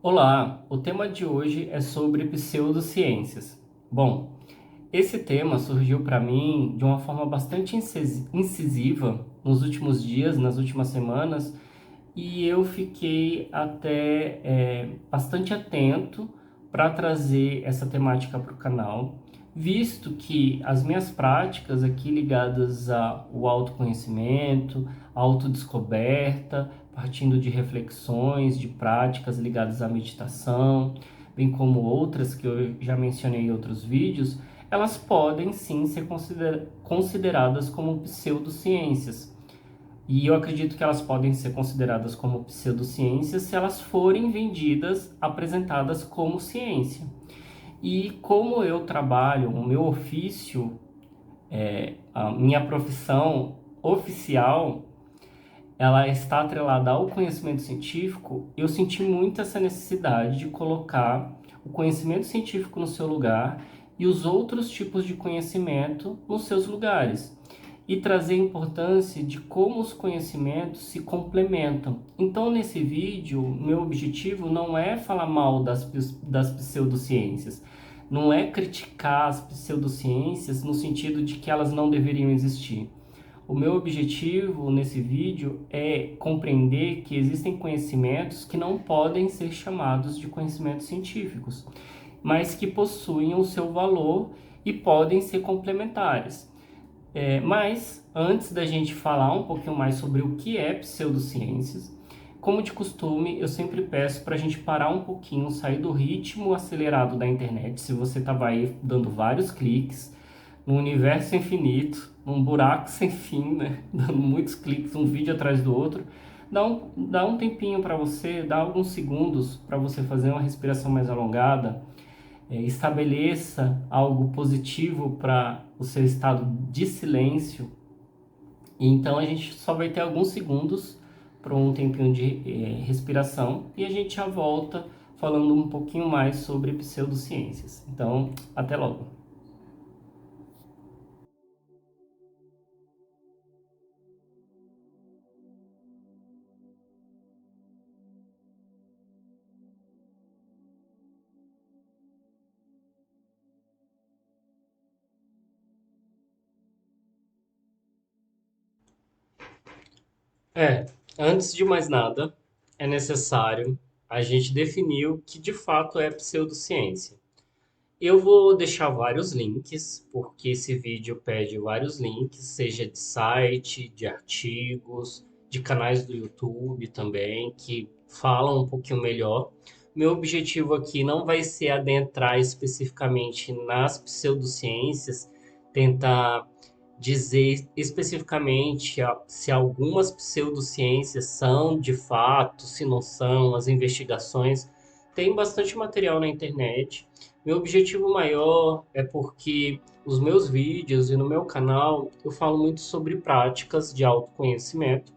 Olá, o tema de hoje é sobre pseudociências. Bom, esse tema surgiu para mim de uma forma bastante incisiva nos últimos dias, nas últimas semanas, e eu fiquei até bastante atento para trazer essa temática para o canal, visto que as minhas práticas aqui ligadas ao autoconhecimento, autodescoberta, partindo de reflexões, de práticas ligadas à meditação, bem como outras que eu já mencionei em outros vídeos, elas podem sim ser consideradas como pseudociências. E eu acredito que elas podem ser consideradas como pseudociências se elas forem vendidas, apresentadas como ciência. E como eu trabalho, o meu ofício, a minha profissão oficial, ela está atrelada ao conhecimento científico, eu senti muito essa necessidade de colocar o conhecimento científico no seu lugar e os outros tipos de conhecimento nos seus lugares e trazer a importância de como os conhecimentos se complementam. Então, nesse vídeo, meu objetivo não é falar mal das pseudociências, não é criticar as pseudociências no sentido de que elas não deveriam existir. O meu objetivo nesse vídeo é compreender que existem conhecimentos que não podem ser chamados de conhecimentos científicos, mas que possuem o seu valor e podem ser complementares. Mas, antes da gente falar um pouquinho mais sobre o que é pseudociências, como de costume, eu sempre peço para a gente parar um pouquinho, sair do ritmo acelerado da internet. Se você estava aí dando vários cliques, num universo infinito, num buraco sem fim, né? Dando muitos cliques, um vídeo atrás do outro, dá um tempinho para você, dá alguns segundos para você fazer uma respiração mais alongada, estabeleça algo positivo para o seu estado de silêncio. E então a gente só vai ter alguns segundos para um tempinho de respiração e a gente já volta falando um pouquinho mais sobre pseudociências. Então, até logo. É, Antes de mais nada, é necessário a gente definir o que de fato é pseudociência. Eu vou deixar vários links, porque esse vídeo pede vários links, seja de site, de artigos, de canais do YouTube também, que falam um pouquinho melhor. Meu objetivo aqui não vai ser adentrar especificamente nas pseudociências, tentar dizer especificamente se algumas pseudociências são de fato, se não são, as investigações. Tem bastante material na internet. Meu objetivo maior é porque os meus vídeos e no meu canal eu falo muito sobre práticas de autoconhecimento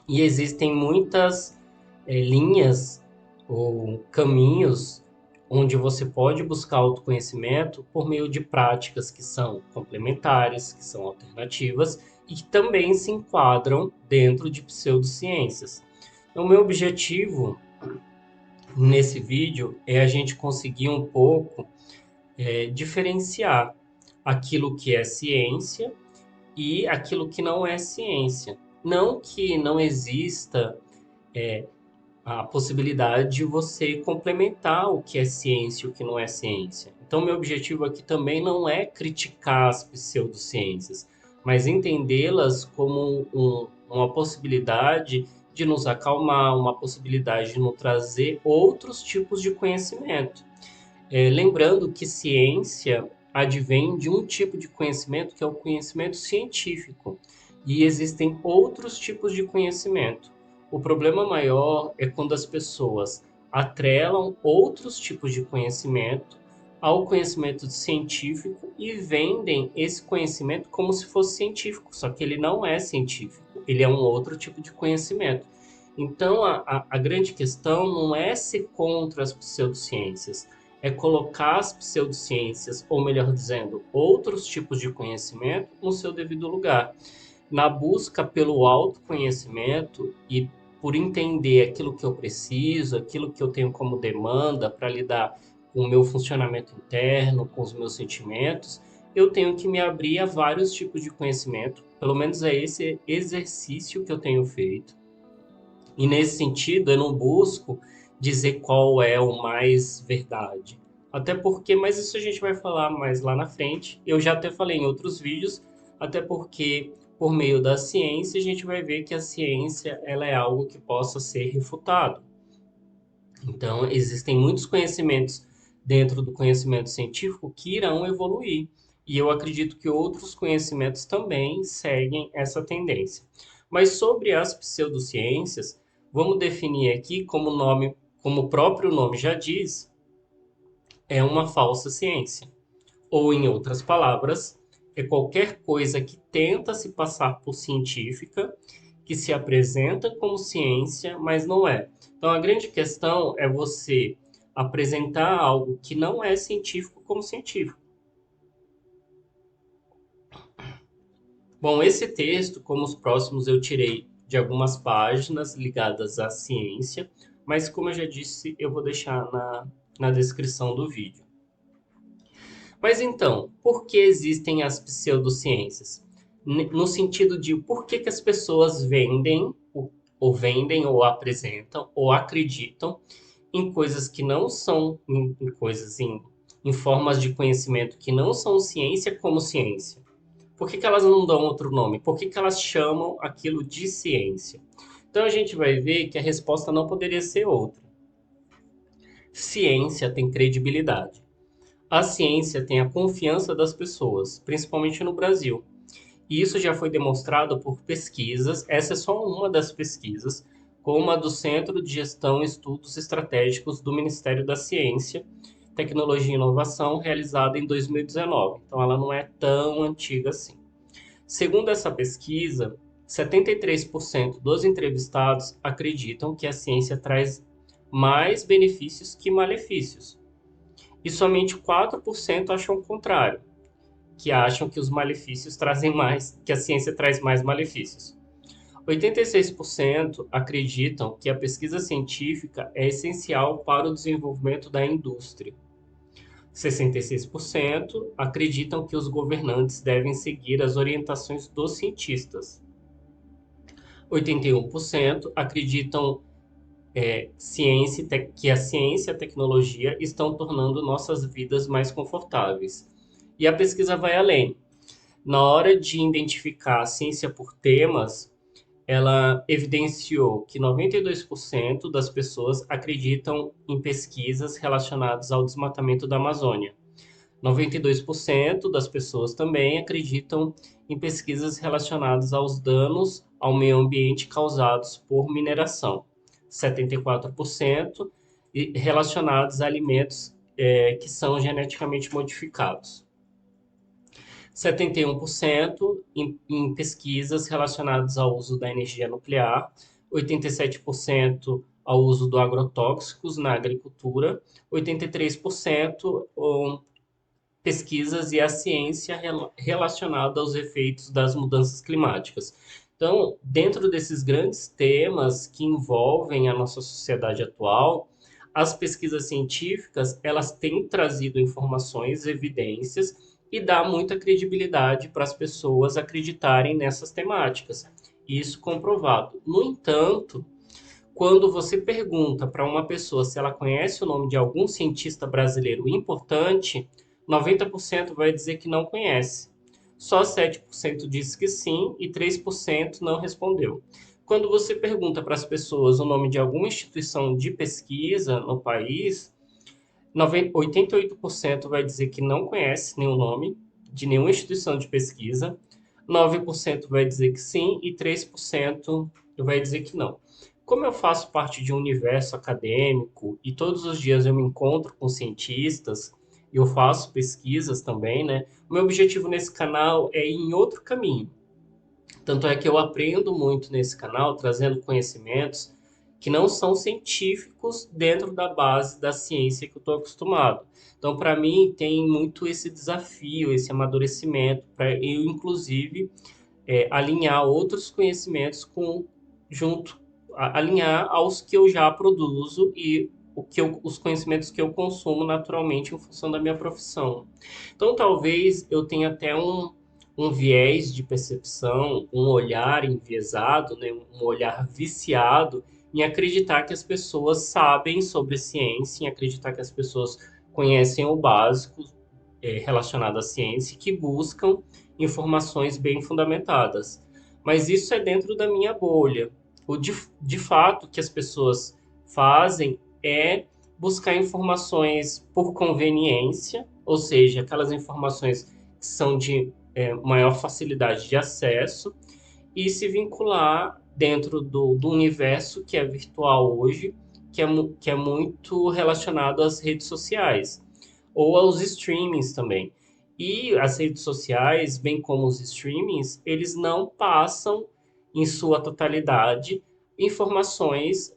e existem muitas linhas ou caminhos onde você pode buscar autoconhecimento por meio de práticas que são complementares, que são alternativas e que também se enquadram dentro de pseudociências. Então, o meu objetivo nesse vídeo é a gente conseguir um pouco diferenciar aquilo que é ciência e aquilo que não é ciência. Não que não exista a possibilidade de você complementar o que é ciência e o que não é ciência. Então, meu objetivo aqui também não é criticar as pseudociências, mas entendê-las como uma possibilidade de nos acalmar, uma possibilidade de nos trazer outros tipos de conhecimento. Lembrando que ciência advém de um tipo de conhecimento que é o conhecimento científico, e existem outros tipos de conhecimento. O problema maior é quando as pessoas atrelam outros tipos de conhecimento ao conhecimento científico e vendem esse conhecimento como se fosse científico, só que ele não é científico, ele é um outro tipo de conhecimento. Então, a grande questão não é ser contra as pseudociências, é colocar as pseudociências, ou melhor dizendo, outros tipos de conhecimento no seu devido lugar. Na busca pelo autoconhecimento e por entender aquilo que eu preciso, aquilo que eu tenho como demanda para lidar com o meu funcionamento interno, com os meus sentimentos, eu tenho que me abrir a vários tipos de conhecimento. Pelo menos é esse exercício que eu tenho feito. E nesse sentido, eu não busco dizer qual é o mais verdade. Até porque, mas isso a gente vai falar mais lá na frente. Eu já até falei em outros vídeos, até porque por meio da ciência a gente vai ver que a ciência ela é algo que possa ser refutado. Então, existem muitos conhecimentos dentro do conhecimento científico que irão evoluir. E eu acredito que outros conhecimentos também seguem essa tendência. Mas sobre as pseudociências, vamos definir aqui como o nome, como o próprio nome já diz, é uma falsa ciência. Ou, em outras palavras, é qualquer coisa que tenta se passar por científica, que se apresenta como ciência, mas não é. Então, a grande questão é você apresentar algo que não é científico como científico. Bom, esse texto, como os próximos, eu tirei de algumas páginas ligadas à ciência, mas como eu já disse, eu vou deixar na descrição do vídeo. Mas então, por que existem as pseudociências? No sentido de por que as pessoas vendem, ou apresentam, ou acreditam em coisas que não são, em coisas em formas de conhecimento que não são ciência como ciência. Por que elas não dão outro nome? Por que elas chamam aquilo de ciência? Então a gente vai ver que a resposta não poderia ser outra. Ciência tem credibilidade. A ciência tem a confiança das pessoas, principalmente no Brasil. E isso já foi demonstrado por pesquisas, essa é só uma das pesquisas, como a do Centro de Gestão e Estudos Estratégicos do Ministério da Ciência, Tecnologia e Inovação, realizada em 2019. Então ela não é tão antiga assim. Segundo essa pesquisa, 73% dos entrevistados acreditam que a ciência traz mais benefícios que malefícios. E somente 4% acham o contrário, que acham que os malefícios trazem mais, que a ciência traz mais malefícios. 86% acreditam que a pesquisa científica é essencial para o desenvolvimento da indústria. 66% acreditam que os governantes devem seguir as orientações dos cientistas. 81% acreditam que a ciência e a tecnologia estão tornando nossas vidas mais confortáveis. E a pesquisa vai além. Na hora de identificar a ciência por temas, ela evidenciou que 92% das pessoas acreditam em pesquisas relacionadas ao desmatamento da Amazônia. 92% das pessoas também acreditam em pesquisas relacionadas aos danos ao meio ambiente causados por mineração. 74% relacionados a alimentos que são geneticamente modificados. 71% em pesquisas relacionadas ao uso da energia nuclear, 87% ao uso do agrotóxicos na agricultura, 83% pesquisas e a ciência relacionada aos efeitos das mudanças climáticas. Então, dentro desses grandes temas que envolvem a nossa sociedade atual, as pesquisas científicas, elas têm trazido informações, evidências e dá muita credibilidade para as pessoas acreditarem nessas temáticas. Isso comprovado. No entanto, quando você pergunta para uma pessoa se ela conhece o nome de algum cientista brasileiro importante, 90% vai dizer que não conhece. Só 7% disse que sim e 3% não respondeu. Quando você pergunta para as pessoas o nome de alguma instituição de pesquisa no país, 88% vai dizer que não conhece nenhum nome de nenhuma instituição de pesquisa, 9% vai dizer que sim e 3% vai dizer que não. Como eu faço parte de um universo acadêmico e todos os dias eu me encontro com cientistas, eu faço pesquisas também, né? O meu objetivo nesse canal é ir em outro caminho. Tanto é que eu aprendo muito nesse canal, trazendo conhecimentos que não são científicos dentro da base da ciência que eu estou acostumado. Então, para mim, tem muito esse desafio, esse amadurecimento, para eu, inclusive, alinhar outros conhecimentos junto alinhar aos que eu já produzo e os conhecimentos que eu consumo naturalmente em função da minha profissão. Então, talvez eu tenha até um viés de percepção, um olhar enviesado, né, um olhar viciado em acreditar que as pessoas sabem sobre ciência, em acreditar que as pessoas conhecem o básico relacionado à ciência e que buscam informações bem fundamentadas. Mas isso é dentro da minha bolha. De fato, que as pessoas fazem é buscar informações por conveniência, ou seja, aquelas informações que são de maior facilidade de acesso, e se vincular dentro do universo que é virtual hoje, que é muito relacionado às redes sociais, ou aos streamings também. E as redes sociais, bem como os streamings, eles não passam em sua totalidade informações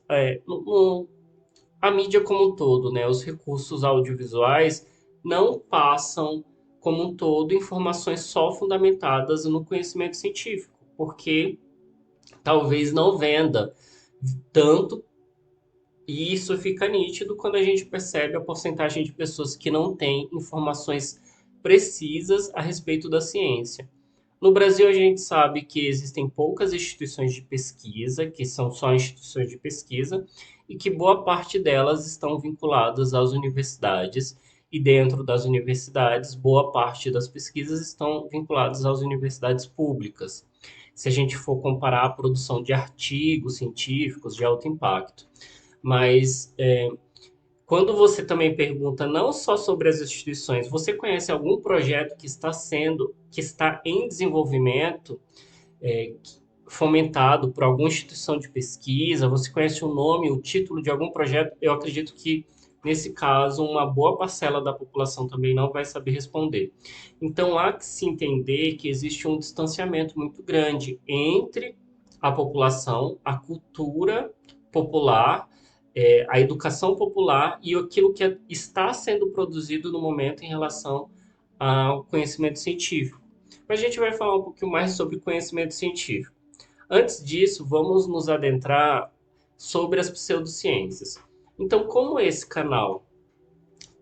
a mídia como um todo, né? Os recursos audiovisuais não passam como um todo informações só fundamentadas no conhecimento científico, porque talvez não venda tanto, e isso fica nítido quando a gente percebe a porcentagem de pessoas que não têm informações precisas a respeito da ciência. No Brasil, a gente sabe que existem poucas instituições de pesquisa, que são só instituições de pesquisa, e que boa parte delas estão vinculadas às universidades, e dentro das universidades, boa parte das pesquisas estão vinculadas às universidades públicas, se a gente for comparar a produção de artigos científicos de alto impacto. Mas quando você também pergunta não só sobre as instituições, você conhece algum projeto que está em desenvolvimento, fomentado por alguma instituição de pesquisa? Você conhece o nome, o título de algum projeto? Eu acredito que, nesse caso, uma boa parcela da população também não vai saber responder. Então, há que se entender que existe um distanciamento muito grande entre a população, a cultura popular, a educação popular e aquilo que está sendo produzido no momento em relação ao conhecimento científico. Mas a gente vai falar um pouquinho mais sobre conhecimento científico. Antes disso, vamos nos adentrar sobre as pseudociências. Então, como esse canal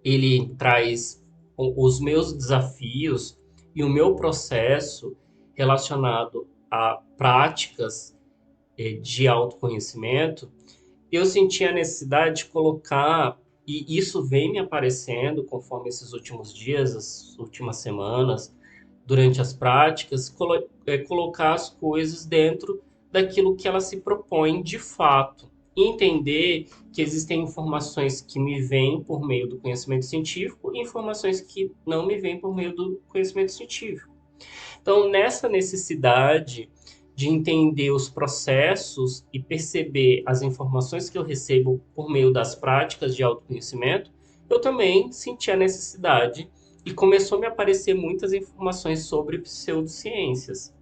ele traz os meus desafios e o meu processo relacionado a práticas de autoconhecimento, eu senti a necessidade de colocar, e isso vem me aparecendo conforme esses últimos dias, as últimas semanas, durante as práticas, colocar as coisas dentro daquilo que ela se propõe de fato. Entender que existem informações que me vêm por meio do conhecimento científico e informações que não me vêm por meio do conhecimento científico. Então, nessa necessidade de entender os processos e perceber as informações que eu recebo por meio das práticas de autoconhecimento, eu também senti a necessidade e começou a me aparecer muitas informações sobre pseudociências.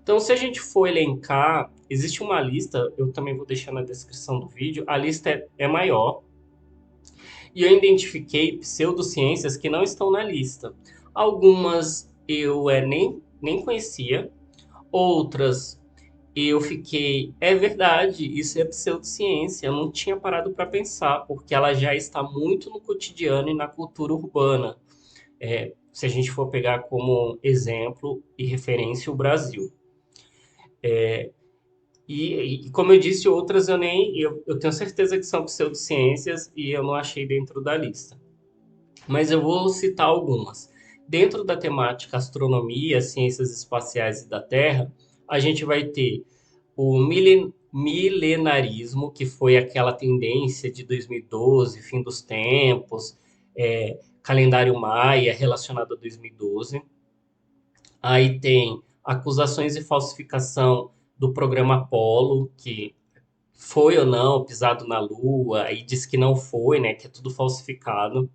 Então, se a gente for elencar, existe uma lista, eu também vou deixar na descrição do vídeo, a lista é maior, e eu identifiquei pseudociências que não estão na lista. Algumas eu nem conhecia, outras eu fiquei, é verdade, isso é pseudociência, eu não tinha parado para pensar, porque ela já está muito no cotidiano e na cultura urbana. Se a gente for pegar como exemplo e referência o Brasil. E como eu disse, outras eu tenho certeza que são pseudociências e eu não achei dentro da lista. Mas eu vou citar algumas. Dentro da temática astronomia, ciências espaciais e da Terra, a gente vai ter o milenarismo, que foi aquela tendência de 2012, fim dos tempos, calendário maia relacionado a 2012. Aí tem acusações de falsificação do programa Apollo, que foi ou não pisado na Lua, e diz que não foi, né, que é tudo falsificado.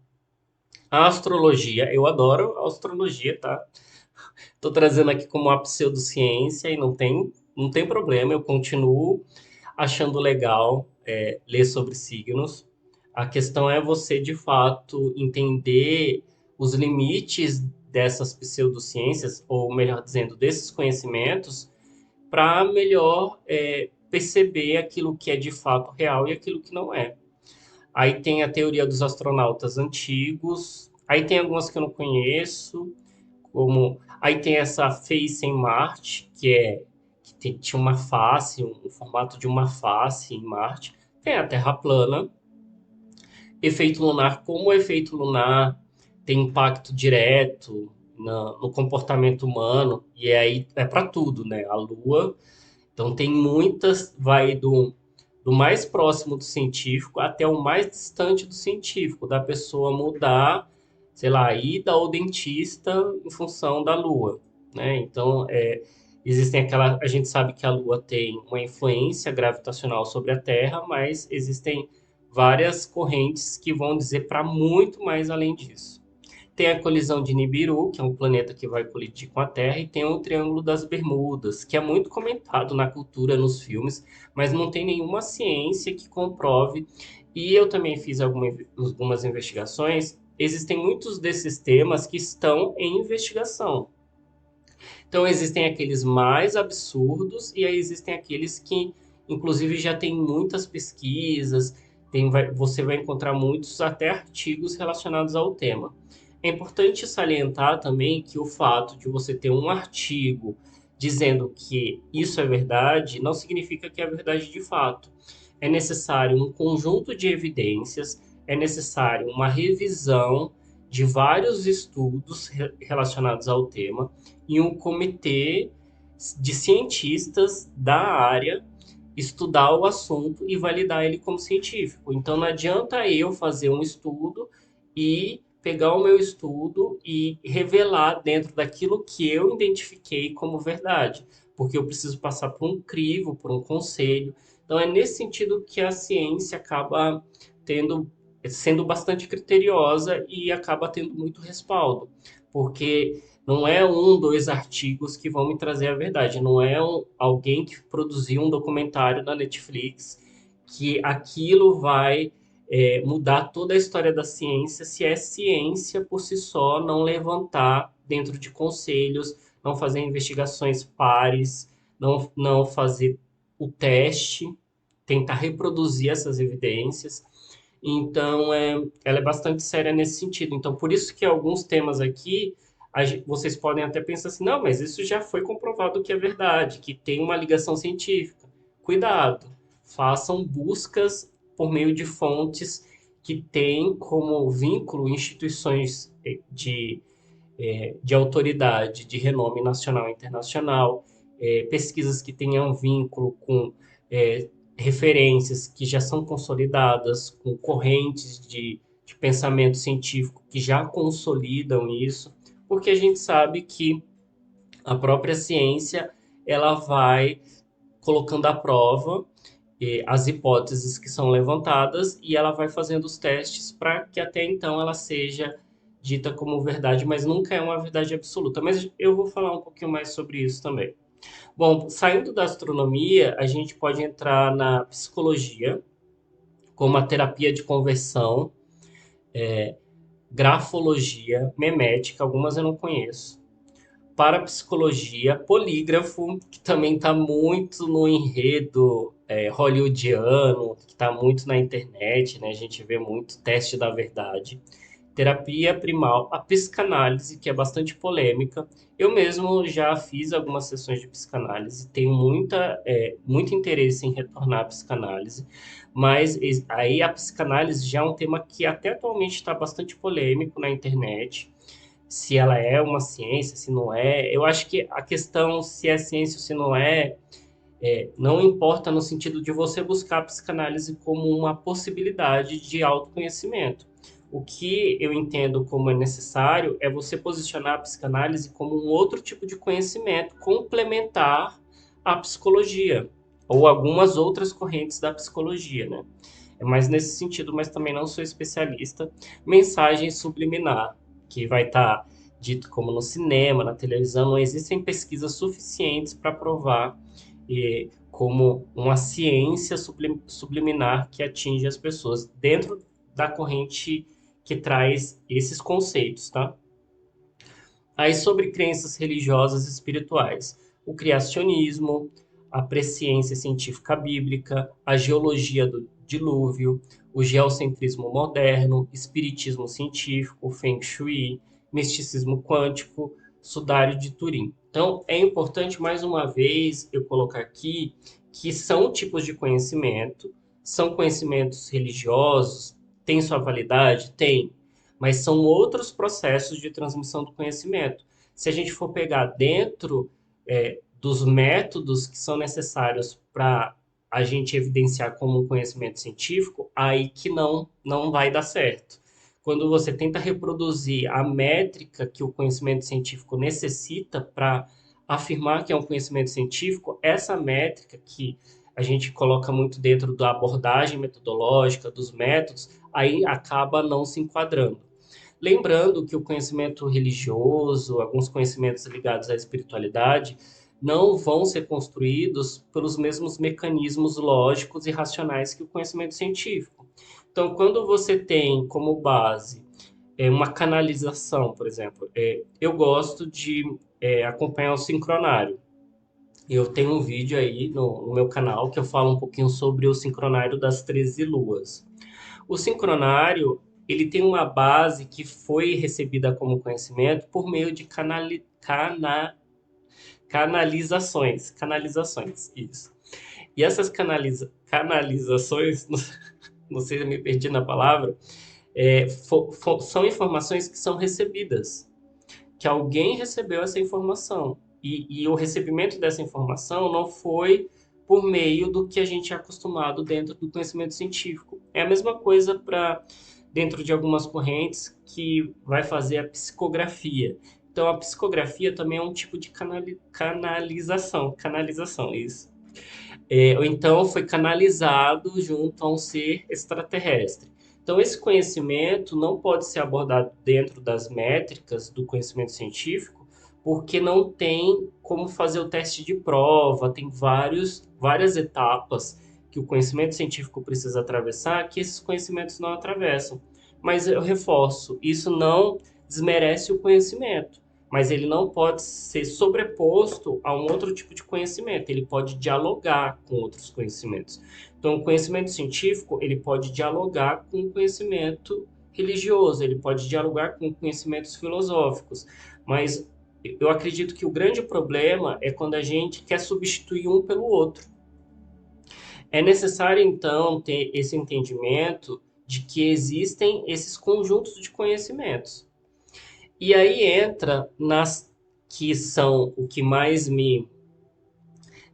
A astrologia, eu adoro a astrologia, tá? Tô trazendo aqui como uma pseudociência e não tem problema, eu continuo achando legal ler sobre signos. A questão é você, de fato, entender os limites dessas pseudociências, ou melhor dizendo, desses conhecimentos, para melhor perceber aquilo que é de fato real e aquilo que não é. Aí tem a teoria dos astronautas antigos, aí tem algumas que eu não conheço, como aí tem essa face em Marte, tinha uma face, um formato de uma face em Marte. Tem a Terra plana, efeito lunar, como o efeito lunar tem impacto direto no comportamento humano, e aí é para tudo, né? A Lua, então tem muitas, vai do mais próximo do científico até o mais distante do científico, da pessoa mudar, sei lá, ida ao dentista em função da Lua, né? Então, existem a gente sabe que a Lua tem uma influência gravitacional sobre a Terra, mas existem várias correntes que vão dizer para muito mais além disso. Tem a colisão de Nibiru, que é um planeta que vai colidir com a Terra, e tem o Triângulo das Bermudas, que é muito comentado na cultura, nos filmes, mas não tem nenhuma ciência que comprove. E eu também fiz algumas investigações. Existem muitos desses temas que estão em investigação. Então, existem aqueles mais absurdos e aí existem aqueles que, inclusive, já tem muitas pesquisas, você vai encontrar muitos até artigos relacionados ao tema. É importante salientar também que o fato de você ter um artigo dizendo que isso é verdade não significa que é verdade de fato. É necessário um conjunto de evidências, é necessário uma revisão de vários estudos relacionados ao tema e um comitê de cientistas da área estudar o assunto e validar ele como científico. Então não adianta eu fazer um estudo e pegar o meu estudo e revelar dentro daquilo que eu identifiquei como verdade, porque eu preciso passar por um crivo, por um conselho. Então é nesse sentido que a ciência acaba tendo sendo bastante criteriosa e acaba tendo muito respaldo, porque não é um, dois artigos que vão me trazer a verdade. Não é alguém que produziu um documentário na Netflix que aquilo vai mudar toda a história da ciência se é ciência por si só não levantar dentro de conselhos, não fazer investigações pares, não fazer o teste, tentar reproduzir essas evidências. Então, ela é bastante séria nesse sentido. Então, por isso que alguns temas aqui vocês podem até pensar assim, não, mas isso já foi comprovado que é verdade, que tem uma ligação científica. Cuidado, façam buscas por meio de fontes que têm como vínculo instituições de autoridade, de renome nacional e internacional, pesquisas que tenham vínculo com é, referências que já são consolidadas, com correntes de pensamento científico que já consolidam isso, porque a gente sabe que a própria ciência ela vai colocando à prova as hipóteses que são levantadas e ela vai fazendo os testes para que até então ela seja dita como verdade, mas nunca é uma verdade absoluta. Mas eu vou falar um pouquinho mais sobre isso também. Bom, saindo da astronomia, a gente pode entrar na psicologia, como a terapia de conversão, grafologia, memética, algumas eu não conheço. Parapsicologia, polígrafo, que também está muito no enredo hollywoodiano, que está muito na internet, né? A gente vê muito teste da verdade. Terapia primal, a psicanálise, que é bastante polêmica. Eu mesmo já fiz algumas sessões de psicanálise, tenho muito interesse em retornar à psicanálise, mas aí a psicanálise já é um tema que até atualmente está bastante polêmico na internet, se ela é uma ciência, se não é. Eu acho que a questão se é ciência ou se não é, não importa no sentido de você buscar a psicanálise como uma possibilidade de autoconhecimento. O que eu entendo como é necessário é você posicionar a psicanálise como um outro tipo de conhecimento complementar à psicologia ou algumas outras correntes da psicologia, né? É mais nesse sentido, mas também não sou especialista. Mensagem subliminar, que vai estar dito como no cinema, na televisão, não existem pesquisas suficientes para provar como uma ciência subliminar que atinge as pessoas dentro da corrente que traz esses conceitos, tá? Aí sobre crenças religiosas e espirituais, o criacionismo, a presciência científica bíblica, a geologia do dilúvio, o geocentrismo moderno, espiritismo científico, Feng Shui, misticismo quântico, sudário de Turim. Então, é importante, mais uma vez, eu colocar aqui que são tipos de conhecimento, são conhecimentos religiosos, tem sua validade? Tem, mas são outros processos de transmissão do conhecimento. Se a gente for pegar dentro dos métodos que são necessários para a gente evidenciar como um conhecimento científico, aí que não vai dar certo. Quando você tenta reproduzir a métrica que o conhecimento científico necessita para afirmar que é um conhecimento científico, essa métrica que a gente coloca muito dentro da abordagem metodológica, dos métodos, aí acaba não se enquadrando. Lembrando que o conhecimento religioso, alguns conhecimentos ligados à espiritualidade, não vão ser construídos pelos mesmos mecanismos lógicos e racionais que o conhecimento científico. Então, quando você tem como base uma canalização, por exemplo, eu gosto de acompanhar o sincronário. Eu tenho um vídeo aí no meu canal que eu falo um pouquinho sobre o sincronário das 13 luas. O sincronário, ele tem uma base que foi recebida como conhecimento por meio de canalizações, isso. E essas canalizações, não sei se eu me perdi na palavra, são informações que são recebidas, que alguém recebeu essa informação. E o recebimento dessa informação não foi por meio do que a gente é acostumado dentro do conhecimento científico. É a mesma coisa para dentro de algumas correntes que vai fazer a psicografia. Então, a psicografia também é um tipo de canalização, isso. Ou então foi canalizado junto a um ser extraterrestre. Então, esse conhecimento não pode ser abordado dentro das métricas do conhecimento científico, porque não tem como fazer o teste de prova, tem várias etapas que o conhecimento científico precisa atravessar que esses conhecimentos não atravessam. Mas eu reforço, isso não desmerece o conhecimento, mas ele não pode ser sobreposto a um outro tipo de conhecimento, ele pode dialogar com outros conhecimentos. Então, o conhecimento científico, ele pode dialogar com o conhecimento religioso, ele pode dialogar com conhecimentos filosóficos, mas eu acredito que o grande problema é quando a gente quer substituir um pelo outro. É necessário, então, ter esse entendimento de que existem esses conjuntos de conhecimentos. E aí entra nas que são o que mais me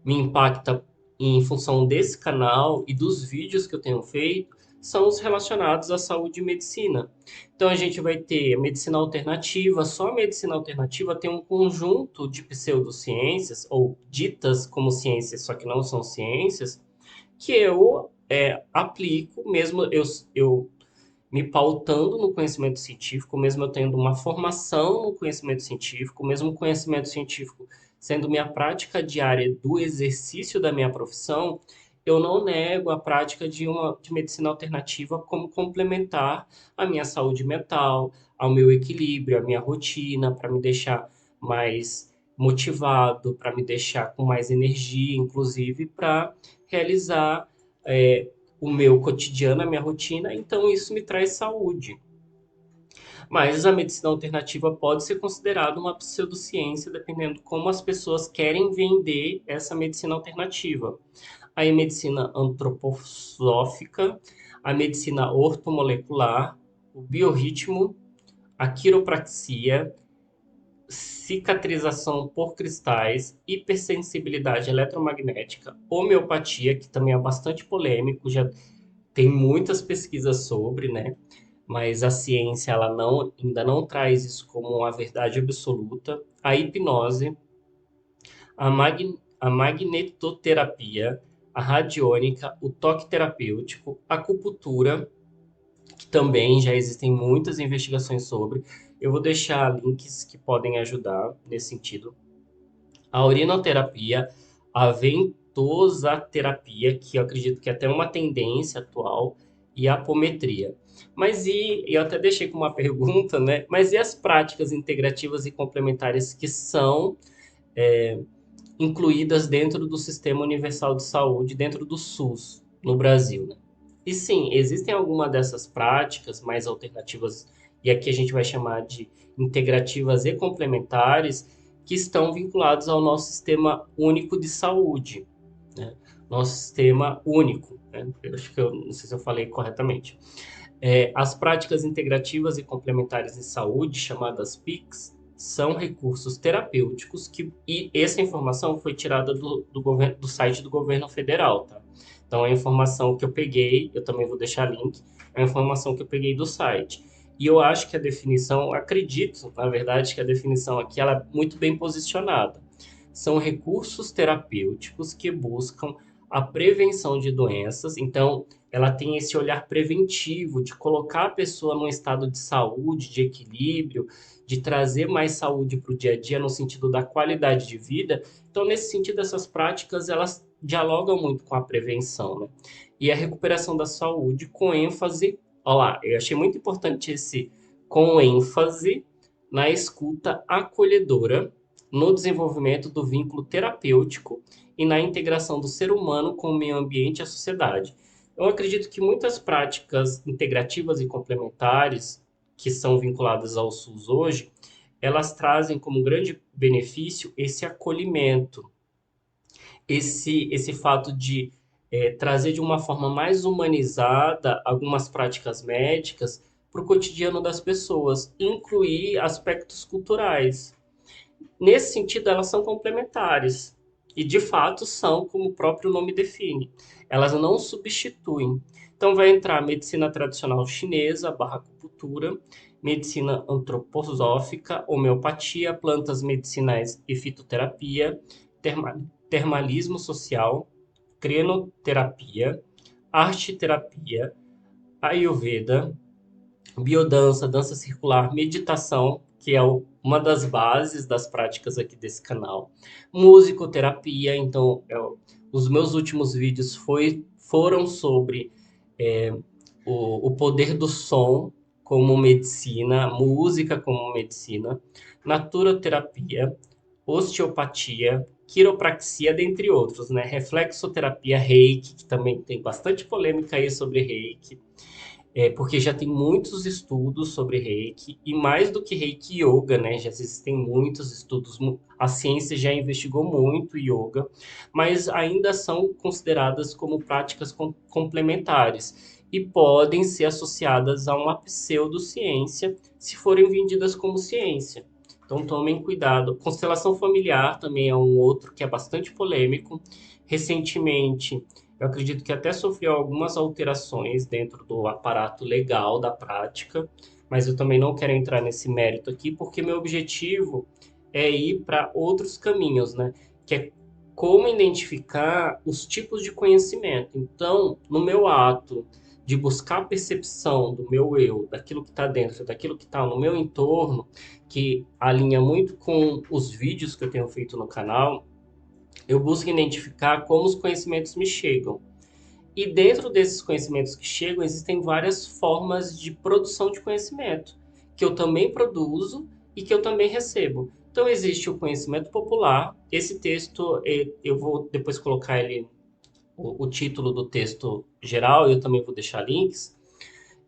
impacta em função desse canal e dos vídeos que eu tenho feito, são os relacionados à saúde e medicina. Então a gente vai ter medicina alternativa, só a medicina alternativa tem um conjunto de pseudociências, ou ditas como ciências, só que não são ciências, que eu aplico, mesmo eu me pautando no conhecimento científico, mesmo eu tendo uma formação no conhecimento científico, mesmo o conhecimento científico sendo minha prática diária do exercício da minha profissão, eu não nego a prática de medicina alternativa como complementar à minha saúde mental, ao meu equilíbrio, à minha rotina, para me deixar mais motivado, para me deixar com mais energia, inclusive para realizar o meu cotidiano, a minha rotina, então isso me traz saúde. Mas a medicina alternativa pode ser considerada uma pseudociência, dependendo como as pessoas querem vender essa medicina alternativa. A medicina antroposófica, a medicina ortomolecular, o biorritmo, a quiropraxia, cicatrização por cristais, hipersensibilidade eletromagnética, homeopatia, que também é bastante polêmico, já tem muitas pesquisas sobre, né? Mas a ciência ela ainda não traz isso como uma verdade absoluta. A hipnose, a magnetoterapia, a radiônica, o toque terapêutico, a acupuntura, que também já existem muitas investigações sobre. Eu vou deixar links que podem ajudar nesse sentido. A urinoterapia, a ventosaterapia, que eu acredito que é até uma tendência atual, e a apometria. Mas eu até deixei com uma pergunta, né? Mas e as práticas integrativas e complementares que são incluídas dentro do Sistema Universal de Saúde, dentro do SUS, no Brasil, né? E sim, existem algumas dessas práticas mais alternativas, e aqui a gente vai chamar de integrativas e complementares, que estão vinculados ao nosso Sistema Único de Saúde, né? Nosso Sistema Único, né? Eu acho que eu não sei se eu falei corretamente. As práticas integrativas e complementares em saúde, chamadas PICs, são recursos terapêuticos e essa informação foi tirada do site do governo federal, tá? Então, a informação que eu peguei, eu também vou deixar link, é a informação que eu peguei do site. E eu acho que a definição, acredito, na verdade, que a definição aqui ela é muito bem posicionada. São recursos terapêuticos que buscam a prevenção de doenças, então ela tem esse olhar preventivo de colocar a pessoa num estado de saúde, de equilíbrio, de trazer mais saúde para o dia a dia no sentido da qualidade de vida. Então, nesse sentido, essas práticas elas dialogam muito com a prevenção, né? E a recuperação da saúde com ênfase, olha lá, eu achei muito importante esse com ênfase na escuta acolhedora, no desenvolvimento do vínculo terapêutico e na integração do ser humano com o meio ambiente e a sociedade. Eu acredito que muitas práticas integrativas e complementares que são vinculadas ao SUS hoje, elas trazem como grande benefício esse acolhimento, esse fato de trazer de uma forma mais humanizada algumas práticas médicas para o cotidiano das pessoas, incluir aspectos culturais. Nesse sentido, elas são complementares. E, de fato, são, como o próprio nome define. Elas não substituem. Então, vai entrar medicina tradicional chinesa, barra acupuntura, medicina antroposófica, homeopatia, plantas medicinais e fitoterapia, termalismo social, crenoterapia, arte-terapia, ayurveda, biodança, dança circular, meditação, que é uma das bases das práticas aqui desse canal. Musicoterapia, então, os meus últimos vídeos foram sobre é, o poder do som como medicina, música como medicina, naturoterapia, osteopatia, quiropraxia, dentre outros, né? Reflexoterapia, reiki, que também tem bastante polêmica aí sobre reiki, porque já tem muitos estudos sobre Reiki, e mais do que Reiki Yoga, né? Já existem muitos estudos, a ciência já investigou muito Yoga, mas ainda são consideradas como práticas complementares e podem ser associadas a uma pseudociência se forem vendidas como ciência. Então tomem cuidado. Constelação familiar também é um outro que é bastante polêmico. Recentemente, eu acredito que até sofreu algumas alterações dentro do aparato legal da prática, mas eu também não quero entrar nesse mérito aqui, porque meu objetivo é ir para outros caminhos, né? Que é como identificar os tipos de conhecimento. Então, no meu ato de buscar a percepção do meu eu, daquilo que está dentro, daquilo que está no meu entorno, que alinha muito com os vídeos que eu tenho feito no canal, eu busco identificar como os conhecimentos me chegam. E dentro desses conhecimentos que chegam, existem várias formas de produção de conhecimento, que eu também produzo e que eu também recebo. Então, existe o conhecimento popular. Esse texto, eu vou depois colocar ele, o título do texto geral, eu também vou deixar links.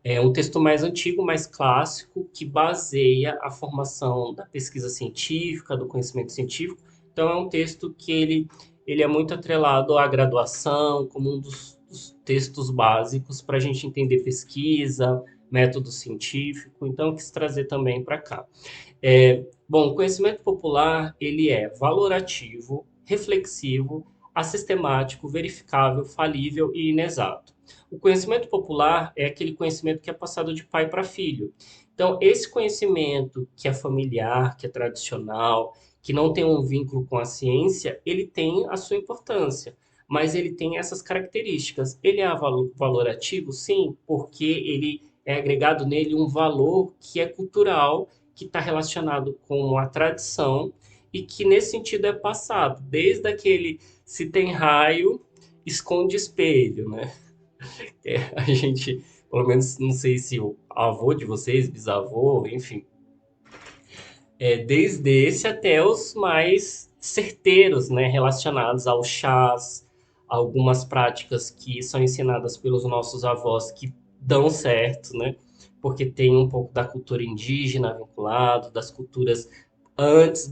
É um texto mais antigo, mais clássico, que baseia a formação da pesquisa científica, do conhecimento científico. Então, é um texto que ele é muito atrelado à graduação, como um dos textos básicos para a gente entender pesquisa, método científico. Então, eu quis trazer também para cá. Bom, o conhecimento popular, ele é valorativo, reflexivo, assistemático, verificável, falível e inexato. O conhecimento popular é aquele conhecimento que é passado de pai para filho. Então, esse conhecimento que é familiar, que é tradicional, que não tem um vínculo com a ciência, ele tem a sua importância, mas ele tem essas características. Ele é valorativo, sim, porque ele é agregado nele um valor que é cultural, que está relacionado com a tradição e que, nesse sentido, é passado, desde aquele se tem raio, esconde espelho, né? A gente, pelo menos, não sei se o avô de vocês, bisavô, enfim, desde esse até os mais certeiros, né, relacionados aos chás, algumas práticas que são ensinadas pelos nossos avós que dão certo, né, porque tem um pouco da cultura indígena vinculado, das culturas antes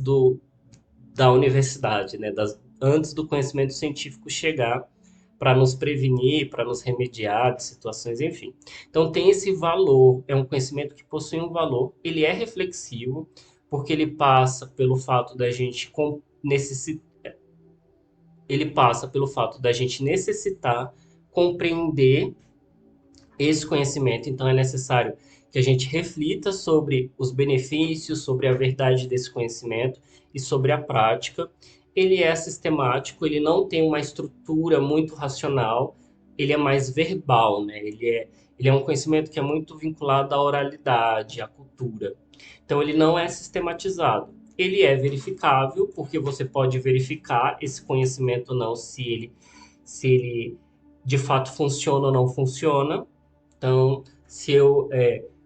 da universidade, né, antes do conhecimento científico chegar para nos prevenir, para nos remediar de situações, enfim. Então tem esse valor, é um conhecimento que possui um valor, ele é reflexivo, porque ele passa pelo fato da gente ele passa pelo fato da gente necessitar compreender esse conhecimento, então é necessário que a gente reflita sobre os benefícios, sobre a verdade desse conhecimento e sobre a prática. Ele é sistemático, ele não tem uma estrutura muito racional, ele é mais verbal, né? Ele é um conhecimento que é muito vinculado à oralidade, à cultura. Então, ele não é sistematizado. Ele é verificável, porque você pode verificar esse conhecimento ou não, se ele de fato funciona ou não funciona. Então, se eu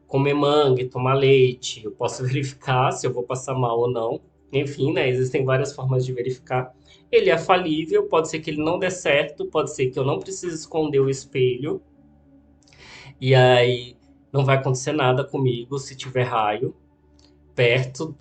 comer manga e tomar leite, eu posso verificar se eu vou passar mal ou não. Enfim, né, existem várias formas de verificar. Ele é falível, pode ser que ele não dê certo, pode ser que eu não precise esconder o espelho, e aí não vai acontecer nada comigo se tiver raio perto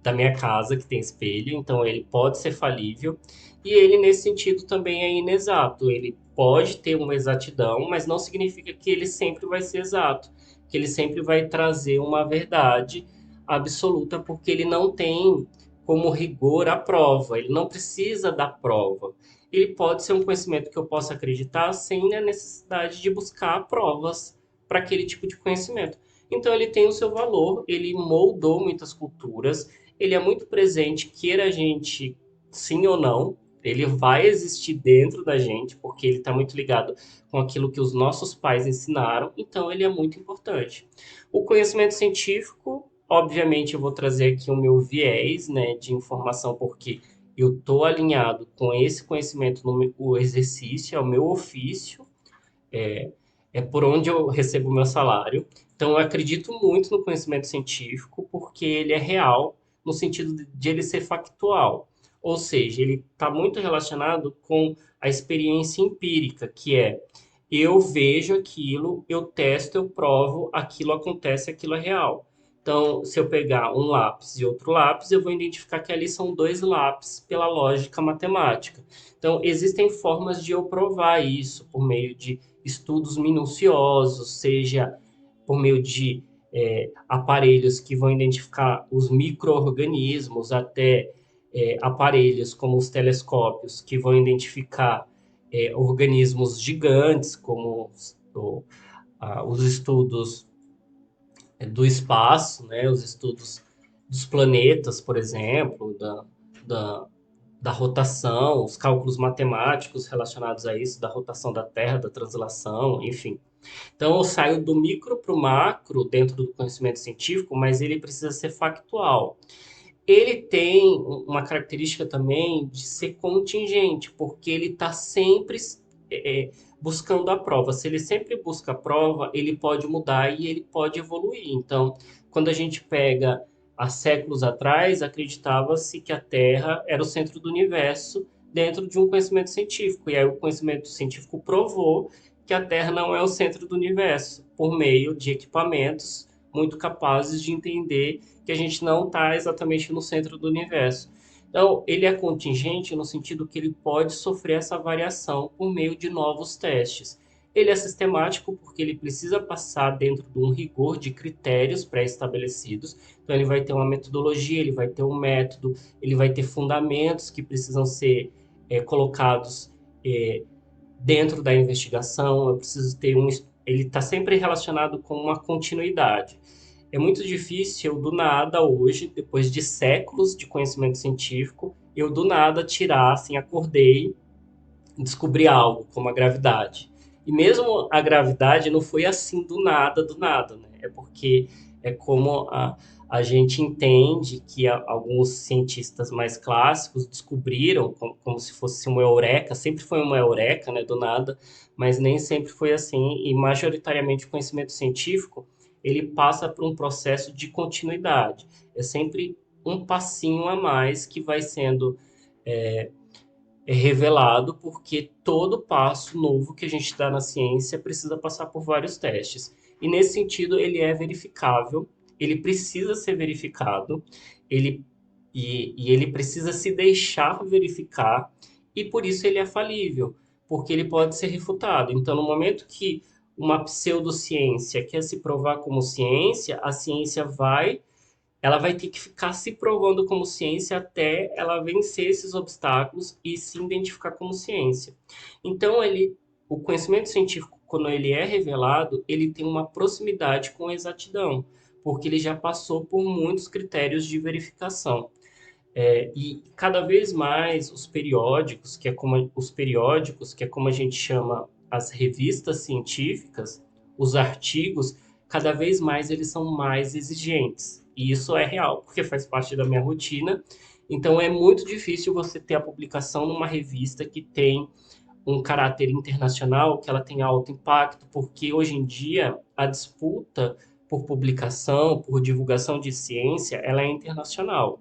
da minha casa que tem espelho, então ele pode ser falível. E ele, nesse sentido, também é inexato. Ele pode ter uma exatidão, mas não significa que ele sempre vai ser exato, que ele sempre vai trazer uma verdade absoluta, porque ele não tem como rigor a prova, ele não precisa da prova. Ele pode ser um conhecimento que eu possa acreditar sem a necessidade de buscar provas para aquele tipo de conhecimento. Então ele tem o seu valor, ele moldou muitas culturas, ele é muito presente, queira a gente sim ou não, ele vai existir dentro da gente, porque ele está muito ligado com aquilo que os nossos pais ensinaram, então ele é muito importante. O conhecimento científico, obviamente, eu vou trazer aqui o meu viés, né, de informação, porque eu estou alinhado com esse conhecimento no exercício, é o meu ofício, é por onde eu recebo o meu salário. Então, eu acredito muito no conhecimento científico porque ele é real no sentido de ele ser factual. Ou seja, ele está muito relacionado com a experiência empírica, que é eu vejo aquilo, eu testo, eu provo, aquilo acontece, aquilo é real. Então, se eu pegar um lápis e outro lápis, eu vou identificar que ali são dois lápis pela lógica matemática. Então, existem formas de eu provar isso por meio de estudos minuciosos, seja por meio de aparelhos que vão identificar os micro-organismos, até aparelhos como os telescópios, que vão identificar organismos gigantes, como os estudos do espaço, né, os estudos dos planetas, por exemplo, da, da rotação, os cálculos matemáticos relacionados a isso, da rotação da Terra, da translação, enfim. Então, eu saio do micro para o macro dentro do conhecimento científico, mas ele precisa ser factual. Ele tem uma característica também de ser contingente, porque ele está sempre é, buscando a prova. Se ele sempre busca a prova, ele pode mudar e ele pode evoluir. Então, quando a gente pega há séculos atrás, acreditava-se que a Terra era o centro do universo dentro de um conhecimento científico. E aí o conhecimento científico provou que a Terra não é o centro do universo, por meio de equipamentos muito capazes de entender que a gente não está exatamente no centro do universo. Então, ele é contingente no sentido que ele pode sofrer essa variação por meio de novos testes. Ele é sistemático porque ele precisa passar dentro de um rigor de critérios pré-estabelecidos. Então, ele vai ter uma metodologia, ele vai ter um método, ele vai ter fundamentos que precisam ser colocados é, dentro da investigação. Eu preciso ter um. Ele está sempre relacionado com uma continuidade. É muito difícil eu, do nada, hoje, depois de séculos de conhecimento científico, eu, do nada, tirar, assim, acordei e descobri algo, como a gravidade. E mesmo a gravidade não foi assim do nada, né? É porque é como a gente entende que alguns cientistas mais clássicos descobriram, como se fosse uma eureka, sempre foi uma eureka, né, do nada, mas nem sempre foi assim, e majoritariamente o conhecimento científico ele passa por um processo de continuidade. É sempre um passinho a mais que vai sendo revelado, porque todo passo novo que a gente dá na ciência precisa passar por vários testes. E nesse sentido, ele é verificável, ele precisa ser verificado, ele, e ele precisa se deixar verificar, e por isso ele é falível, porque ele pode ser refutado. Então, no momento que uma pseudociência quer se provar como ciência, a ciência ela vai ter que ficar se provando como ciência até ela vencer esses obstáculos e se identificar como ciência. Então, o conhecimento científico, quando ele é revelado, ele tem uma proximidade com a exatidão, porque ele já passou por muitos critérios de verificação. E cada vez mais os periódicos, que é como a gente chama as revistas científicas, os artigos, cada vez mais eles são mais exigentes. E isso é real, porque faz parte da minha rotina. Então é muito difícil você ter a publicação numa revista que tem um caráter internacional, que ela tem alto impacto, porque hoje em dia a disputa por publicação, por divulgação de ciência, ela é internacional.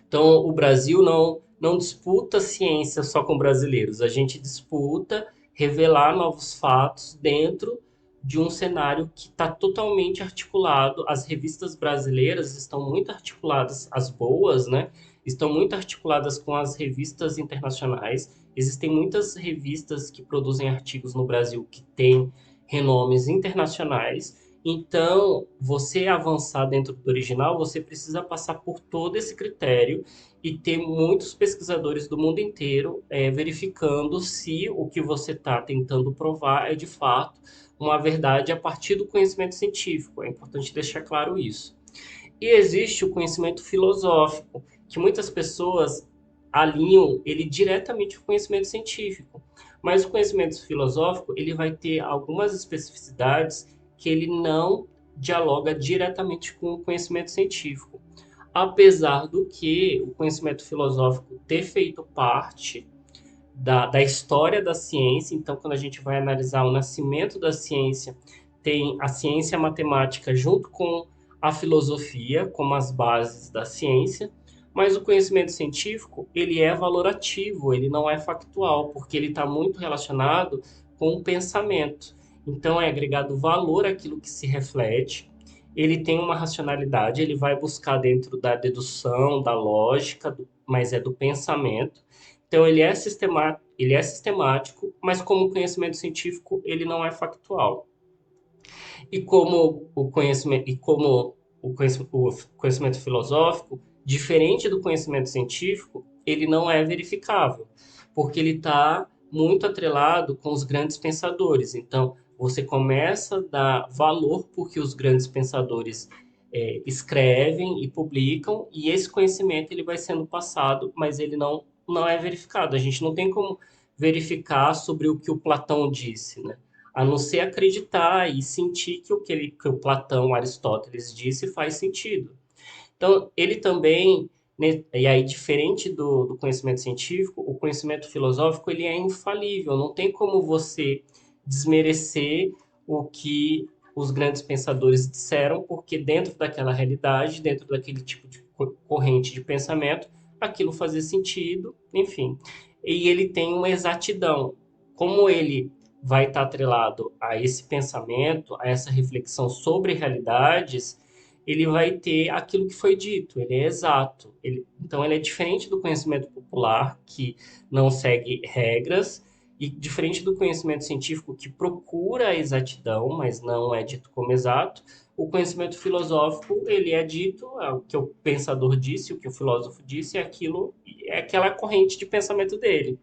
Então, o Brasil não disputa ciência só com brasileiros, a gente disputa revelar novos fatos dentro de um cenário que está totalmente articulado. As revistas brasileiras estão muito articuladas, as boas, né? Estão muito articuladas com as revistas internacionais. Existem muitas revistas que produzem artigos no Brasil que têm renomes internacionais. Então, você avançar dentro do original, você precisa passar por todo esse critério e ter muitos pesquisadores do mundo inteiro verificando se o que você está tentando provar é de fato uma verdade a partir do conhecimento científico. É importante deixar claro isso. E existe o conhecimento filosófico, que muitas pessoas alinham ele diretamente com o conhecimento científico. Mas o conhecimento filosófico, ele vai ter algumas especificidades que ele não dialoga diretamente com o conhecimento científico. Apesar do que o conhecimento filosófico ter feito parte da história da ciência, então quando a gente vai analisar o nascimento da ciência, tem a ciência matemática junto com a filosofia como as bases da ciência, mas o conhecimento científico, ele é valorativo, ele não é factual, porque ele está muito relacionado com o pensamento. Então é agregado valor àquilo que se reflete, ele tem uma racionalidade, ele vai buscar dentro da dedução, da lógica, mas é do pensamento. Então ele é sistemático, mas como conhecimento científico, ele não é factual. E como o conhecimento filosófico, diferente do conhecimento científico, ele não é verificável, porque ele está muito atrelado com os grandes pensadores. Então, você começa a dar valor porque os grandes pensadores escrevem e publicam, e esse conhecimento ele vai sendo passado, mas ele não é verificado. A gente não tem como verificar sobre o que o Platão disse, né? A não ser acreditar e sentir que o Platão, Aristóteles disse faz sentido. Então, ele também, né, e aí diferente do conhecimento científico, o conhecimento filosófico ele é infalível, não tem como você desmerecer o que os grandes pensadores disseram, porque dentro daquela realidade, dentro daquele tipo de corrente de pensamento, aquilo fazia sentido, enfim. E ele tem uma exatidão. Como ele vai estar atrelado a esse pensamento, a essa reflexão sobre realidades, ele vai ter aquilo que foi dito, ele é exato. Então, ele é diferente do conhecimento popular, que não segue regras, e diferente do conhecimento científico, que procura a exatidão, mas não é dito como exato. O conhecimento filosófico, ele é dito, é o que o pensador disse, o que o filósofo disse, é aquela corrente de pensamento dele.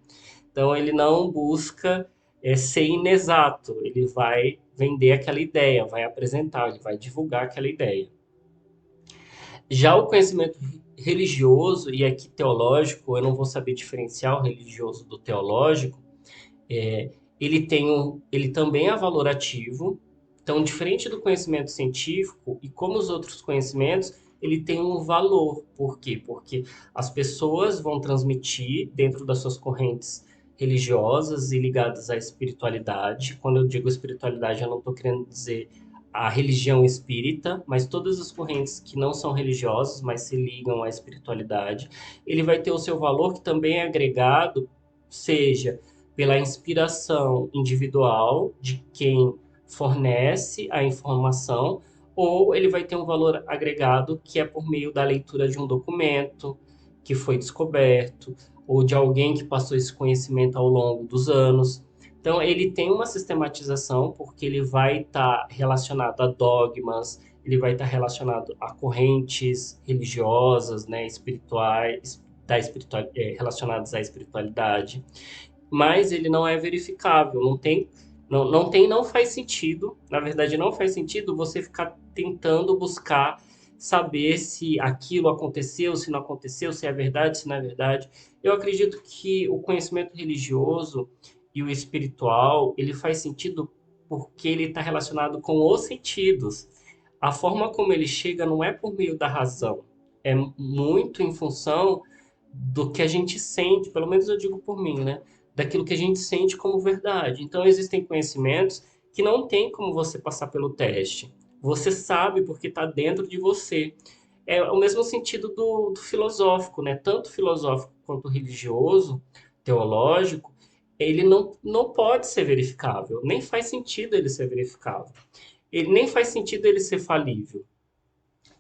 Então, ele não busca ser inexato, ele vai vender aquela ideia, vai apresentar, ele vai divulgar aquela ideia. Já o conhecimento religioso, e aqui teológico, eu não vou saber diferenciar o religioso do teológico, ele também é valorativo, então, diferente do conhecimento científico, e como os outros conhecimentos, ele tem um valor. Por quê? Porque as pessoas vão transmitir dentro das suas correntes religiosas e ligadas à espiritualidade. Quando eu digo espiritualidade, eu não estou querendo dizer a religião espírita, mas todas as correntes que não são religiosas, mas se ligam à espiritualidade, ele vai ter o seu valor que também é agregado, seja pela inspiração individual de quem fornece a informação, ou ele vai ter um valor agregado que é por meio da leitura de um documento que foi descoberto, ou de alguém que passou esse conhecimento ao longo dos anos. Então, ele tem uma sistematização, porque ele vai estar relacionado a dogmas, ele vai estar relacionado a correntes religiosas, né, espirituais, relacionadas à espiritualidade, mas ele não é verificável, não faz sentido, na verdade não faz sentido você ficar tentando buscar saber se aquilo aconteceu, se não aconteceu, se é verdade, se não é verdade. Eu acredito que o conhecimento religioso e o espiritual, ele faz sentido porque ele está relacionado com os sentidos. A forma como ele chega não é por meio da razão, é muito em função do que a gente sente, pelo menos eu digo por mim, né? Daquilo que a gente sente como verdade. Então, existem conhecimentos que não tem como você passar pelo teste. Você sabe porque está dentro de você. É o mesmo sentido do filosófico, né? Tanto filosófico quanto religioso, teológico, ele não pode ser verificável. Nem faz sentido ele ser verificável. Ele nem faz sentido ele ser falível,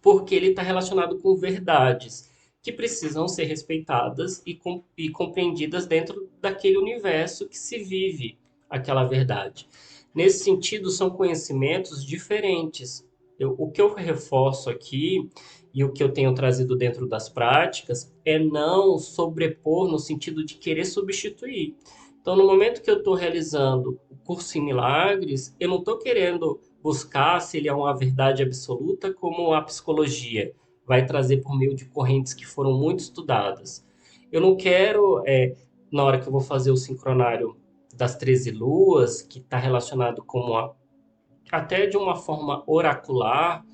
porque ele está relacionado com verdades que precisam ser respeitadas e compreendidas dentro daquele universo que se vive aquela verdade. Nesse sentido, são conhecimentos diferentes. O que eu reforço aqui e o que eu tenho trazido dentro das práticas é não sobrepor no sentido de querer substituir. Então, no momento que eu estou realizando o curso em milagres, eu não estou querendo buscar se ele é uma verdade absoluta, como a psicologia vai trazer por meio de correntes que foram muito estudadas. Eu não quero, na hora que eu vou fazer o sincronário das 13 luas, que está relacionado com até de uma forma oracular,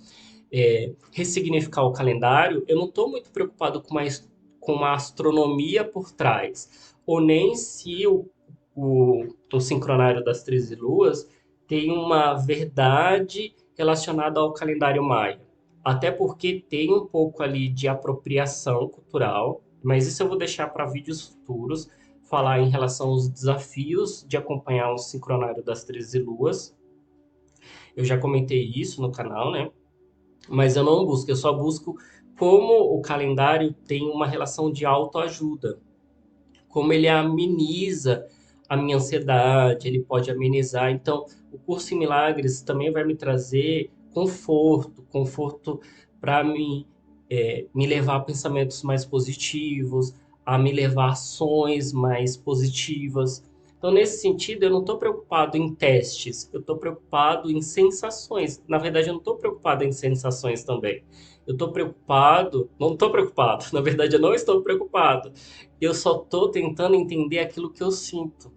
ressignificar o calendário, eu não estou muito preocupado com uma astronomia por trás, ou nem se o sincronário das 13 luas tem uma verdade relacionada ao calendário maia. Até porque tem um pouco ali de apropriação cultural, mas isso eu vou deixar para vídeos futuros, falar em relação aos desafios de acompanhar o sincronário das 13 luas. Eu já comentei isso no canal, né? Mas eu não busco, eu só busco como o calendário tem uma relação de autoajuda, como ele ameniza a minha ansiedade, ele pode amenizar. Então, o curso em milagres também vai me trazer conforto para me levar a pensamentos mais positivos, a me levar a ações mais positivas. Então, nesse sentido, eu não estou preocupado em testes, eu estou preocupado em sensações. Na verdade, eu não estou preocupado em sensações também. Eu estou preocupado, não estou preocupado, na verdade, eu não estou preocupado. Eu só estou tentando entender aquilo que eu sinto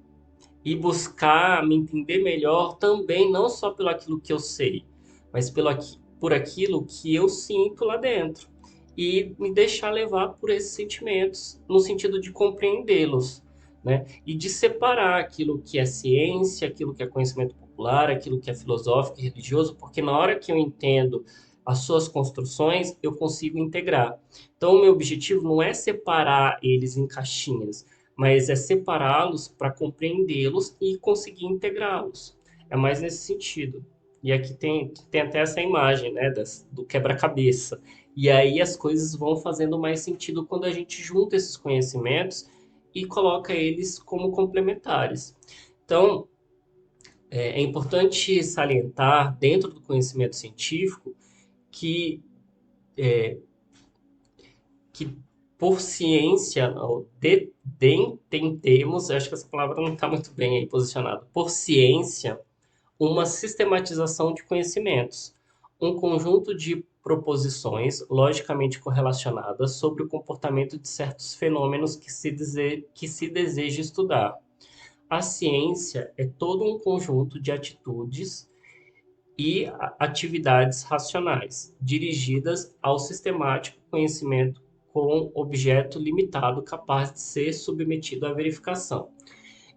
e buscar me entender melhor também, não só pelo aquilo que eu sei, mas por aquilo que eu sinto lá dentro. E me deixar levar por esses sentimentos, no sentido de compreendê-los, né? E de separar aquilo que é ciência, aquilo que é conhecimento popular, aquilo que é filosófico e religioso, porque na hora que eu entendo as suas construções, eu consigo integrar. Então, o meu objetivo não é separar eles em caixinhas, mas é separá-los para compreendê-los e conseguir integrá-los. É mais nesse sentido. E aqui tem até essa imagem, né, do quebra-cabeça. E aí as coisas vão fazendo mais sentido quando a gente junta esses conhecimentos e coloca eles como complementares. Então, é importante salientar, dentro do conhecimento científico, que que por ciência, tentemos, acho que essa palavra não está muito bem aí posicionada, por ciência, uma sistematização de conhecimentos, um conjunto de proposições logicamente correlacionadas sobre o comportamento de certos fenômenos que se deseja estudar. A ciência é todo um conjunto de atitudes e atividades racionais, dirigidas ao sistemático conhecimento com objeto limitado capaz de ser submetido à verificação.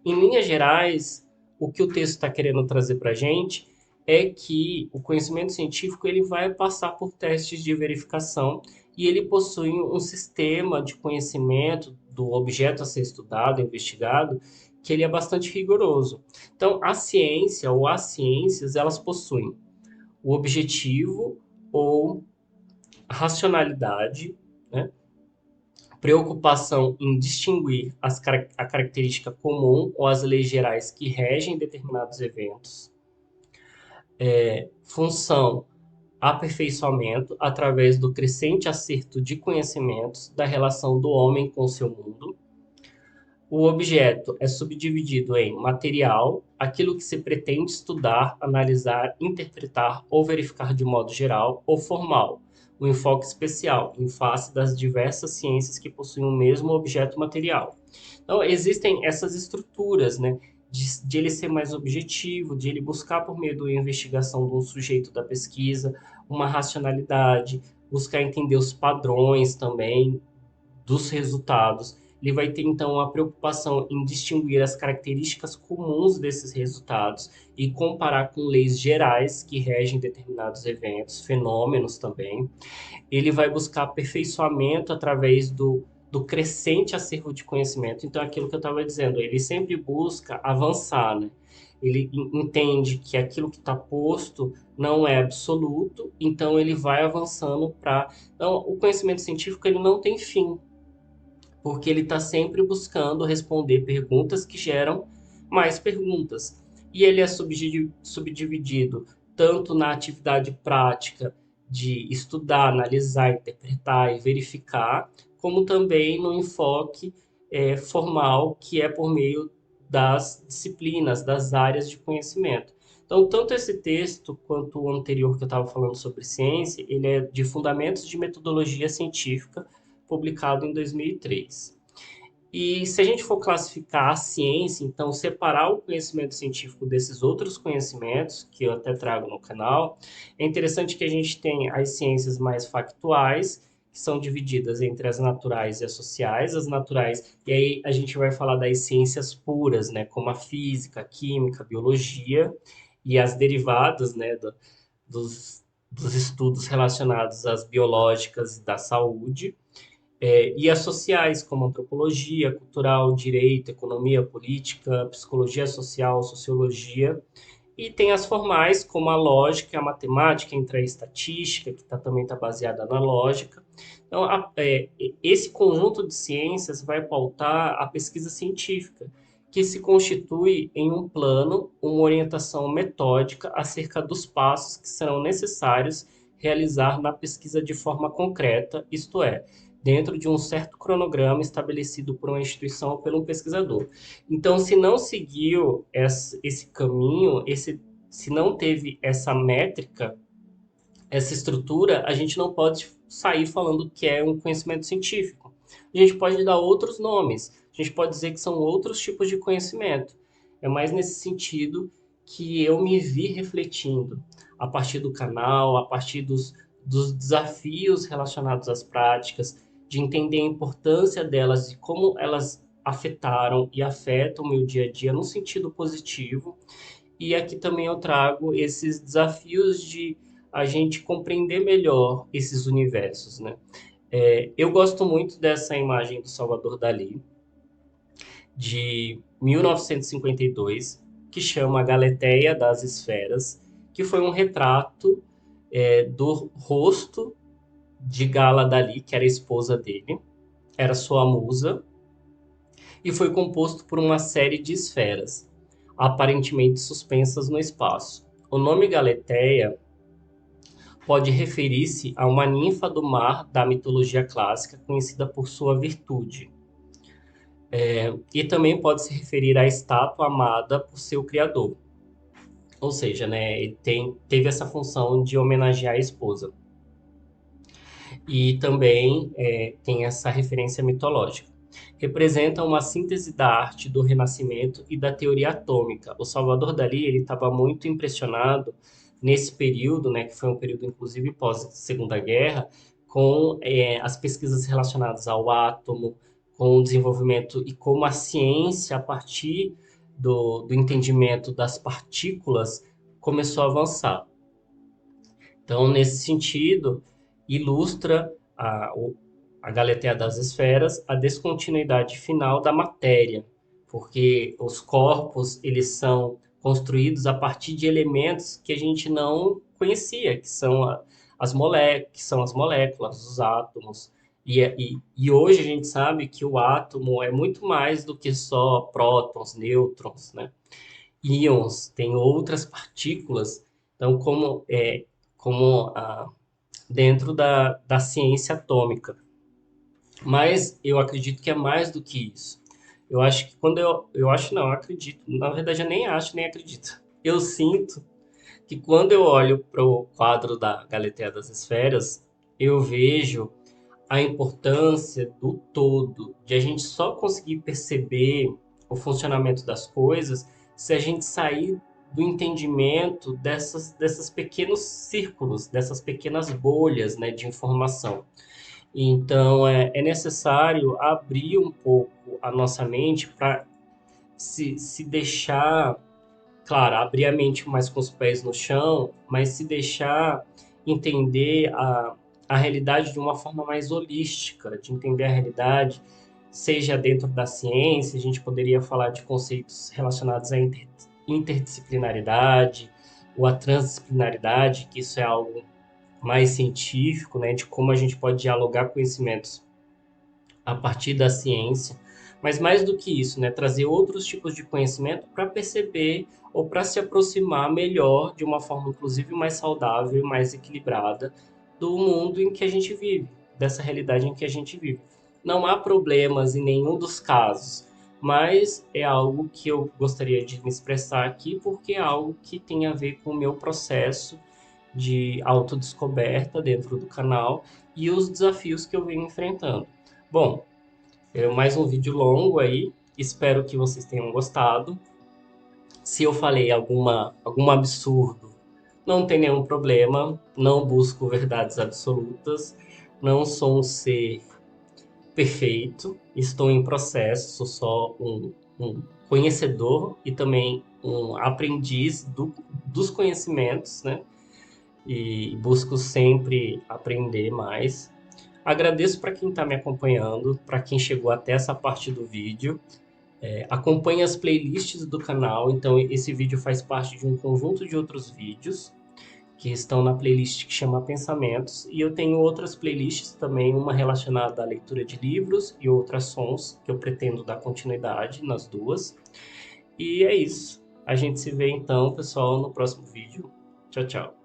Em linhas gerais, o que o texto está querendo trazer para a gente é que o conhecimento científico ele vai passar por testes de verificação e ele possui um sistema de conhecimento do objeto a ser estudado, investigado, que ele é bastante rigoroso. Então, a ciência ou as ciências, elas possuem o objetivo ou racionalidade, né? Preocupação em distinguir a característica comum ou as leis gerais que regem determinados eventos, função aperfeiçoamento através do crescente acerto de conhecimentos da relação do homem com o seu mundo. O objeto é subdividido em material, aquilo que se pretende estudar, analisar, interpretar ou verificar de modo geral, ou formal, o enfoque especial, em face das diversas ciências que possuem o mesmo objeto material. Então, existem essas estruturas, né, de ele ser mais objetivo, de ele buscar, por meio da investigação de um sujeito da pesquisa, uma racionalidade, buscar entender os padrões também dos resultados. Ele vai ter, então, a preocupação em distinguir as características comuns desses resultados e comparar com leis gerais que regem determinados eventos, fenômenos também. Ele vai buscar aperfeiçoamento através do crescente acervo de conhecimento. Então, aquilo que eu estava dizendo, ele sempre busca avançar, né? Ele entende que aquilo que está posto não é absoluto, então ele vai avançando para. Então, o conhecimento científico ele não tem fim, porque ele está sempre buscando responder perguntas que geram mais perguntas. E ele é subdividido tanto na atividade prática de estudar, analisar, interpretar e verificar, como também no enfoque formal, que é por meio das disciplinas, das áreas de conhecimento. Então, tanto esse texto quanto o anterior que eu estava falando sobre ciência, ele é de Fundamentos de Metodologia Científica, publicado em 2003. E se a gente for classificar a ciência, então separar o conhecimento científico desses outros conhecimentos, que eu até trago no canal, é interessante que a gente tenha as ciências mais factuais, que são divididas entre as naturais e as sociais. As naturais, e aí a gente vai falar das ciências puras, né, como a física, a química, a biologia, e as derivadas, né, dos estudos relacionados às biológicas e da saúde. E as sociais, como antropologia, cultural, direito, economia, política, psicologia social, sociologia. E tem as formais, como a lógica, a matemática, entre a estatística, que também está baseada na lógica. Então, esse conjunto de ciências vai pautar a pesquisa científica, que se constitui em um plano, uma orientação metódica acerca dos passos que serão necessários realizar na pesquisa de forma concreta, isto é, dentro de um certo cronograma estabelecido por uma instituição ou pelo pesquisador. Então, se não seguiu esse caminho, se não teve essa métrica, essa estrutura, a gente não pode sair falando que é um conhecimento científico. A gente pode dar outros nomes, a gente pode dizer que são outros tipos de conhecimento. É mais nesse sentido que eu me vi refletindo a partir do canal, a partir dos desafios relacionados às práticas, de entender a importância delas e como elas afetaram e afetam o meu dia a dia no sentido positivo. E aqui também eu trago esses desafios de a gente compreender melhor esses universos, né? Eu gosto muito dessa imagem do Salvador Dalí, de 1952, que chama A Galateia das Esferas, que foi um retrato do rosto de Gala Dali, que era a esposa dele, era sua musa, e foi composto por uma série de esferas, aparentemente suspensas no espaço. O nome Galateia pode referir-se a uma ninfa do mar da mitologia clássica, conhecida por sua virtude. E também pode se referir à estátua amada por seu criador. Ou seja, né, ele teve essa função de homenagear a esposa. E também tem essa referência mitológica. Representa uma síntese da arte do Renascimento e da teoria atômica. O Salvador Dalí ele estava muito impressionado nesse período, né, que foi um período inclusive pós Segunda Guerra, com as pesquisas relacionadas ao átomo, com o desenvolvimento e como a ciência, a partir do entendimento das partículas, começou a avançar. Então, nesse sentido, ilustra a Galeteia das Esferas a descontinuidade final da matéria, porque os corpos eles são construídos a partir de elementos que a gente não conhecia, que são as moléculas, os átomos. E hoje a gente sabe que o átomo é muito mais do que só prótons, nêutrons, né? Íons, tem outras partículas. Então, dentro da ciência atômica. Mas eu acredito que é mais do que isso. Eu acho que eu acho não, eu acredito. Na verdade, eu nem acho, nem acredito. Eu sinto que quando eu olho para o quadro da Galeteia das Esferas, eu vejo a importância do todo, de a gente só conseguir perceber o funcionamento das coisas se a gente sair do entendimento desses pequenos círculos, dessas pequenas bolhas, né, de informação. Então, é necessário abrir um pouco a nossa mente para se deixar, claro, abrir a mente mais com os pés no chão, mas se deixar entender a realidade de uma forma mais holística, de entender a realidade, seja dentro da ciência, a gente poderia falar de conceitos relacionados à interdisciplinaridade ou à transdisciplinaridade, que isso é algo mais científico, né, de como a gente pode dialogar conhecimentos a partir da ciência, mas mais do que isso, né, trazer outros tipos de conhecimento para perceber ou para se aproximar melhor de uma forma, inclusive, mais saudável e mais equilibrada do mundo em que a gente vive, dessa realidade em que a gente vive. Não há problemas em nenhum dos casos, mas é algo que eu gostaria de me expressar aqui porque é algo que tem a ver com o meu processo de autodescoberta dentro do canal e os desafios que eu venho enfrentando. Bom, é mais um vídeo longo aí, espero que vocês tenham gostado. Se eu falei algum absurdo, não tem nenhum problema, não busco verdades absolutas, não sou um ser perfeito, estou em processo, sou só um conhecedor e também um aprendiz dos conhecimentos, né? E busco sempre aprender mais. Agradeço para quem está me acompanhando, para quem chegou até essa parte do vídeo. Acompanhe as playlists do canal, então esse vídeo faz parte de um conjunto de outros vídeos que estão na playlist que chama Pensamentos, e eu tenho outras playlists também, uma relacionada à leitura de livros e outra sons, que eu pretendo dar continuidade nas duas. E é isso. A gente se vê então, pessoal, no próximo vídeo. Tchau, tchau.